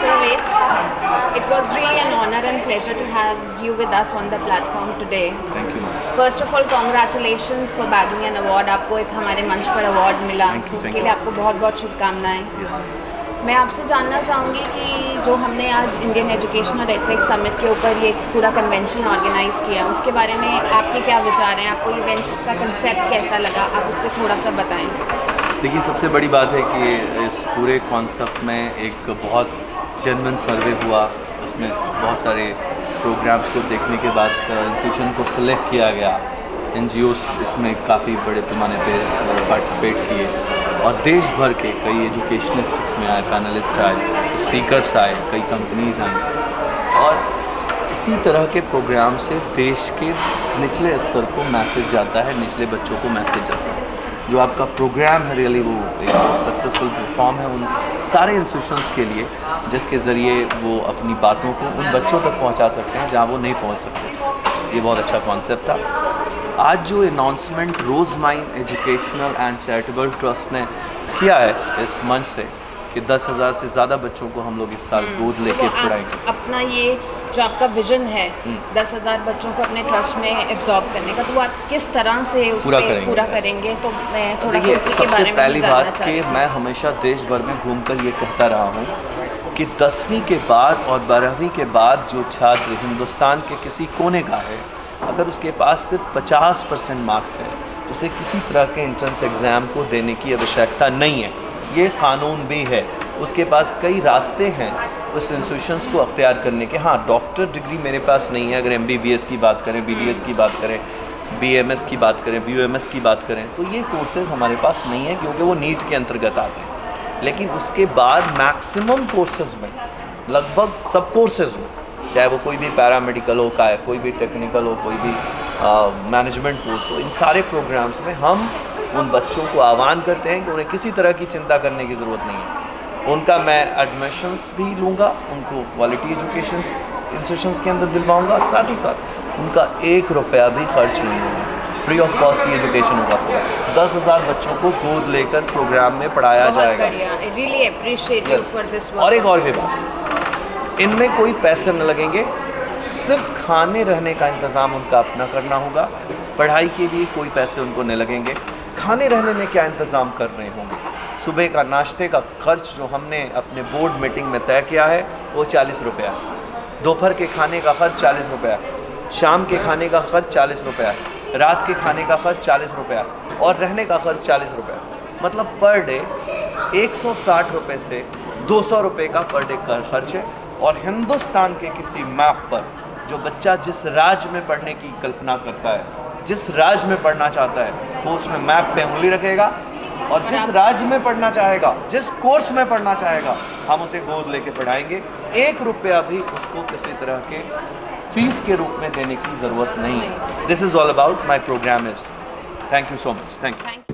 Surveys. It was really an honor and pleasure to have you with us on the platform today. Thank you. First of all, congratulations for bagging an award. आपको एक हमारे मंच पर award मिला, तो उसके लिए आपको बहुत बहुत शुभकामनाएं। Yes, मैं आपसे जानना चाहूँगी कि जो हमने आज इंडियन एजुकेशन और एथिक्स समिट के ऊपर ये पूरा कन्वेंशन ऑर्गेनाइज़ किया, उसके बारे में आपके क्या विचार हैं? आपको इवेंट का कंसेप्ट कैसा लगा? आप उस पर थोड़ा सा बताएं। देखिए, सबसे बड़ी बात है कि इस पूरे कॉन्सेप्ट में एक बहुत जेन्युइन सर्वे हुआ। उसमें बहुत सारे प्रोग्राम्स को देखने के बाद इंस्टीट्यूशन को सिलेक्ट किया गया। NGOs इसमें काफ़ी बड़े पैमाने पे पार्टिसिपेट किए और देश भर के कई एजुकेशनिस्ट इसमें आए, पैनलिस्ट आए, स्पीकर्स आए, कई कंपनीज आई। और इसी तरह के प्रोग्राम से देश के निचले स्तर को मैसेज जाता है, निचले बच्चों को मैसेज जाता है। जो आपका प्रोग्राम है रियली वो एक सक्सेसफुल प्लेटफॉर्म है उन सारे इंस्टीट्यूशंस के लिए, जिसके ज़रिए वो अपनी बातों को उन बच्चों तक पहुंचा सकते हैं जहां वो नहीं पहुंच सकते। ये बहुत अच्छा कॉन्सेप्ट था। आज जो announcement Rose Mind Educational and Charitable Trust ने किया है इस मंच से कि 10,000 से ज़्यादा बच्चों को हम लोग इस साल गोद लेके पढ़ाएंगे। अपना ये जो आपका विजन है 10,000 बच्चों को अपने ट्रस्ट में एब्जॉर्ब करने का, तो वो आप किस तरह से उस पर पूरा करेंगे? तो मैं थोड़ा सा उसी के बारे में पहली बात कि मैं हमेशा देश भर में घूमकर ये कहता रहा हूँ कि 10वीं के बाद और 12वीं के बाद जो छात्र हिंदुस्तान के किसी कोने का है, अगर उसके पास सिर्फ 50% मार्क्स है, उसे किसी तरह के एंट्रेंस एग्ज़ाम को देने की आवश्यकता नहीं है। ये कानून भी है। उसके पास कई रास्ते हैं उस इंस्टीट्यूशंस को अख्तियार करने के। हाँ, डॉक्टर डिग्री मेरे पास नहीं है। अगर MBBS की बात करें, BDS की बात करें, BMS की बात करें, BUMS की बात करें, तो ये कोर्सेज हमारे पास नहीं है क्योंकि वो नीट के अंतर्गत आते हैं। लेकिन उसके बाद मैक्सिमम कोर्सेज में, लगभग सब कोर्सेज में, चाहे वो कोई भी पैरामेडिकल हो, कोई भी टेक्निकल हो, कोई भी मैनेजमेंट कोर्स हो, इन सारे प्रोग्राम्स में हम उन बच्चों को आह्वान करते हैं कि उन्हें किसी तरह की चिंता करने की ज़रूरत नहीं है। उनका मैं एडमिशन्स भी लूँगा, उनको क्वालिटी एजुकेशन इंस्टीट्यूशंस के अंदर दिलवाऊँगा, साथ ही साथ उनका 1 रुपया भी खर्च नहीं होगा, फ्री ऑफ कॉस्ट की एजुकेशन होगा। 10,000 बच्चों को गोद लेकर प्रोग्राम में पढ़ाया जाएगा। really appreciate you for this work. और एक और भी बात, इनमें कोई पैसे न लगेंगे, सिर्फ खाने रहने का इंतज़ाम उनका अपना करना होगा। पढ़ाई के लिए कोई पैसे उनको नहीं लगेंगे। खाने रहने में क्या इंतज़ाम कर रहे होंगे? सुबह का नाश्ते का खर्च जो हमने अपने बोर्ड मीटिंग में तय किया है वो 40 रुपया है। दोपहर के खाने का खर्च 40 रुपया है। शाम के खाने का खर्च 40 रुपया है। रात के खाने का खर्च 40 रुपया है और रहने का खर्च 40 रुपया है। मतलब पर डे 160 रुपये से 200 रुपये का पर डे का खर्च है। और हिंदुस्तान के किसी मैप पर जो बच्चा जिस राज्य में पढ़ने की कल्पना करता है, जिस राज्य में पढ़ना चाहता है, वो उसमें मैप पे उंगली रखेगा और जिस राज्य में पढ़ना चाहेगा, जिस कोर्स में पढ़ना चाहेगा, हम उसे गोद लेके पढ़ाएंगे। 1 रुपया भी उसको किसी तरह के फीस के रूप में देने की ज़रूरत नहीं है। This is all about my programme is. Thank you so much. Thank you.